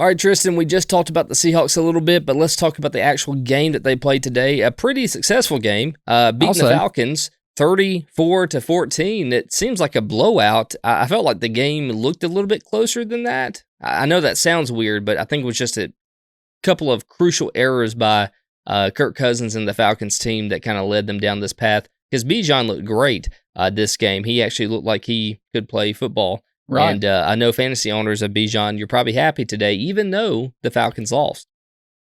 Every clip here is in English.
All right, Tristan, we just talked about the Seahawks a little bit, but let's talk about the actual game that they played today. A pretty successful game, beating the Falcons 34-14. It seems like a blowout. I felt like the game looked a little bit closer than that. I know that sounds weird, but I think it was just a couple of crucial errors by Kirk Cousins and the Falcons team that kind of led them down this path. Because Bijan looked great this game. He actually looked like he could play football. Right. And I know fantasy owners of Bijan, you're probably happy today, even though the Falcons lost.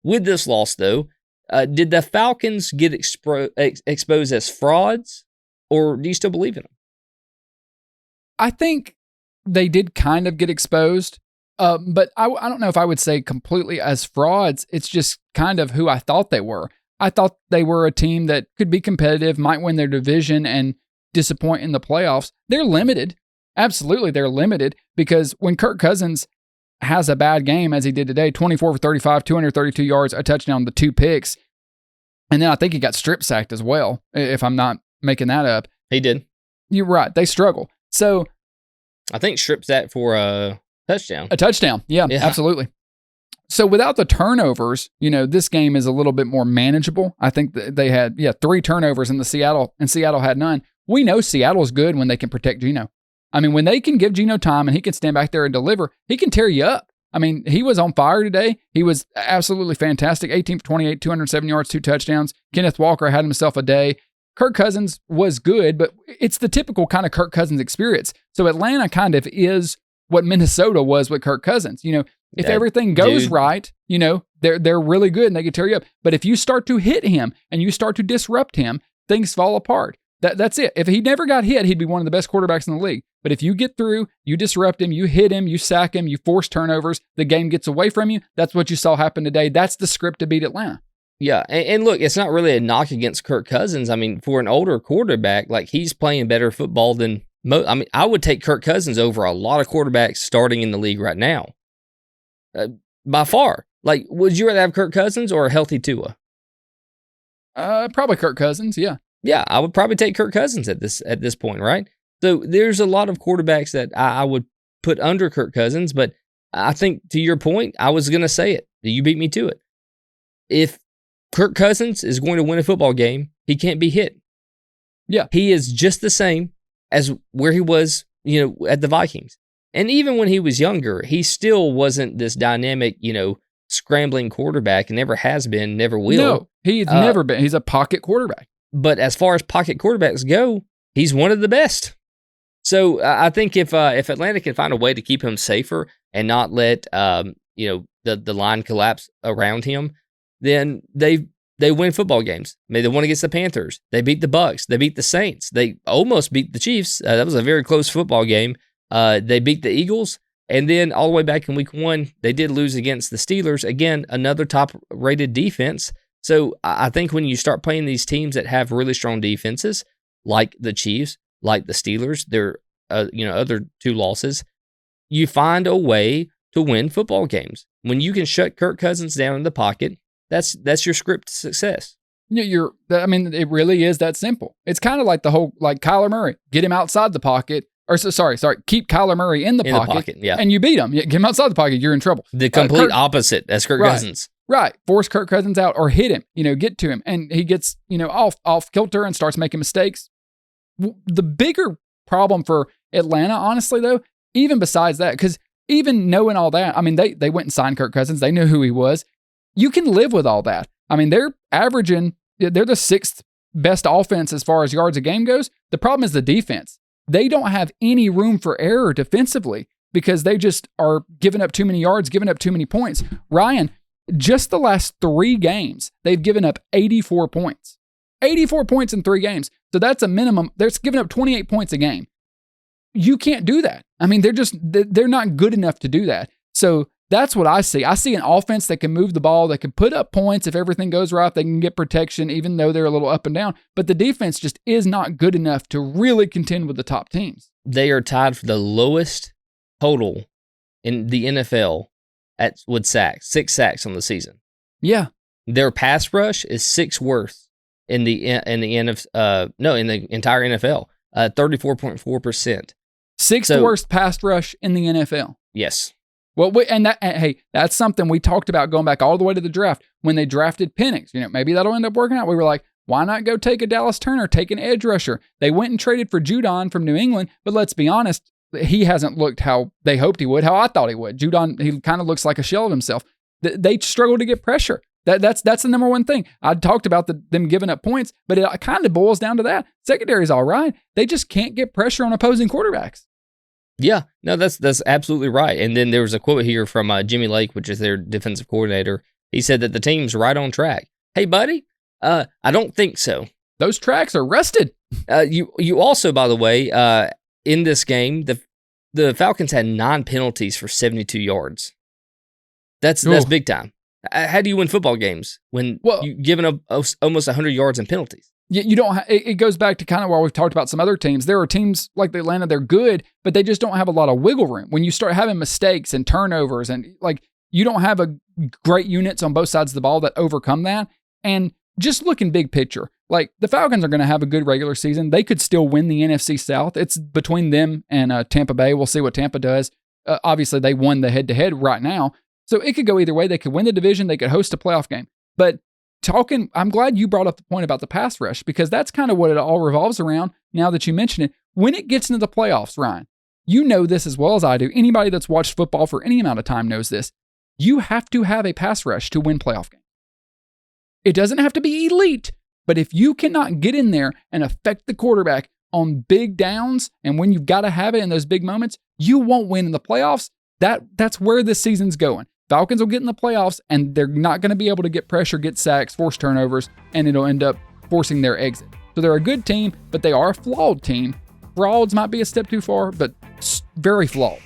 With this loss, though, did the Falcons get exposed as frauds, or do you still believe in them? I think they did kind of get exposed, but I don't know if I would say completely as frauds. It's just kind of who I thought they were. I thought they were a team that could be competitive, might win their division, and disappoint in the playoffs. They're limited. Absolutely, they're limited because when Kirk Cousins has a bad game, as he did today, 24 for 35, 232 yards, a touchdown, the 2 picks, and then I think he got strip sacked as well, if I'm not making that up. He did. You're right. They struggle. So I think strip sack for a touchdown. A touchdown. Yeah, absolutely. So without the turnovers, this game is a little bit more manageable. I think they had 3 turnovers in Seattle, and Seattle had none. We know Seattle's good when they can protect Geno. I mean, when they can give Geno time and he can stand back there and deliver, he can tear you up. I mean, he was on fire today. He was absolutely fantastic. 18 for 28, 207 yards, 2 touchdowns. Kenneth Walker had himself a day. Kirk Cousins was good, but it's the typical kind of Kirk Cousins experience. So Atlanta kind of is what Minnesota was with Kirk Cousins. If everything goes right, they're really good and they can tear you up. But if you start to hit him and you start to disrupt him, things fall apart. That's it. If he never got hit, he'd be one of the best quarterbacks in the league. But if you get through, you disrupt him, you hit him, you sack him, you force turnovers, the game gets away from you. That's what you saw happen today. That's the script to beat Atlanta. Yeah, and look, it's not really a knock against Kirk Cousins. I mean, for an older quarterback, like he's playing better football than most. I mean, I would take Kirk Cousins over a lot of quarterbacks starting in the league right now. By far. Like, would you rather have Kirk Cousins or a healthy Tua? Probably Kirk Cousins, yeah. Yeah, I would probably take Kirk Cousins at this point, right? So there's a lot of quarterbacks that I would put under Kirk Cousins, but I think to your point, I was going to say it. You beat me to it. If Kirk Cousins is going to win a football game, he can't be hit. Yeah. He is just the same as where he was, at the Vikings. And even when he was younger, he still wasn't this dynamic, scrambling quarterback and never has been, never will. No, he's never been. He's a pocket quarterback. But as far as pocket quarterbacks go, he's one of the best. So I think if Atlanta can find a way to keep him safer and not let the line collapse around him, then they win football games. I mean, they won against the Panthers. They beat the Bucks. They beat the Saints. They almost beat the Chiefs. That was a very close football game. They beat the Eagles. And then all the way back in week 1, they did lose against the Steelers. Again, another top-rated defense. So I think when you start playing these teams that have really strong defenses, like the Chiefs, like the Steelers, their other 2 losses, you find a way to win football games. When you can shut Kirk Cousins down in the pocket, that's your script to success. It really is that simple. It's kind of like the whole, like Kyler Murray, get him outside the pocket. Keep Kyler Murray in the pocket, and you beat him. Get him outside the pocket, you're in trouble. The complete opposite as Kirk Cousins. Right. Force Kirk Cousins out or hit him, get to him. And he gets, off kilter and starts making mistakes. The bigger problem for Atlanta, honestly, though, even besides that, because even knowing all that, I mean, they went and signed Kirk Cousins. They knew who he was. You can live with all that. I mean, they're the 6th best offense as far as yards a game goes. The problem is the defense. They don't have any room for error defensively because they just are giving up too many yards, giving up too many points. Ryan, just the last 3 games, they've given up 84 points. 84 points in 3 games. So that's a minimum. They're giving up 28 points a game. You can't do that. I mean, they're not good enough to do that. So that's what I see. I see an offense that can move the ball, that can put up points. If everything goes right, they can get protection, even though they're a little up and down. But the defense just is not good enough to really contend with the top teams. They are tied for the lowest total in the NFL with sacks, 6 sacks on the season. Yeah. Their pass rush is 6th worst in the entire NFL, 34.4%. 6th worst pass rush in the NFL. Yes. Well, hey, that's something we talked about going back all the way to the draft when they drafted Penix. Maybe that'll end up working out. We were like, why not go take a Dallas Turner, take an edge rusher? They went and traded for Judon from New England, but let's be honest, he hasn't looked how they hoped he would, how I thought he would. Judon, he kind of looks like a shell of himself. They struggle to get pressure. That's the number one thing. I talked about them giving up points, but it kind of boils down to that. Secondary's all right. They just can't get pressure on opposing quarterbacks. Yeah, no, that's absolutely right. And then there was a quote here from Jimmy Lake, which is their defensive coordinator. He said that the team's right on track. Hey, buddy, I don't think so. Those tracks are rusted. You also, by the way, in this game, the Falcons had 9 penalties for 72 yards. That's big time. How do you win football games when you've given up almost 100 yards in penalties? You don't. It goes back to kind of where we've talked about some other teams. There are teams like the Atlanta, they're good, but they just don't have a lot of wiggle room. When you start having mistakes and turnovers, and you don't have a great units on both sides of the ball that overcome that. And just looking big picture, the Falcons are going to have a good regular season. They could still win the NFC South. It's between them and Tampa Bay. We'll see what Tampa does. Obviously, they won the head-to-head right now, so it could go either way. They could win the division. They could host a playoff game, but. I'm glad you brought up the point about the pass rush, because that's kind of what it all revolves around now that you mention it. When it gets into the playoffs, Ryan, you know this as well as I do. Anybody that's watched football for any amount of time knows this. You have to have a pass rush to win playoff games. It doesn't have to be elite, but if you cannot get in there and affect the quarterback on big downs and when you've got to have it in those big moments, you won't win in the playoffs. That's where this season's going. Falcons will get in the playoffs, and they're not going to be able to get pressure, get sacks, force turnovers, and it'll end up forcing their exit. So they're a good team, but they are a flawed team. Frauds might be a step too far, but very flawed.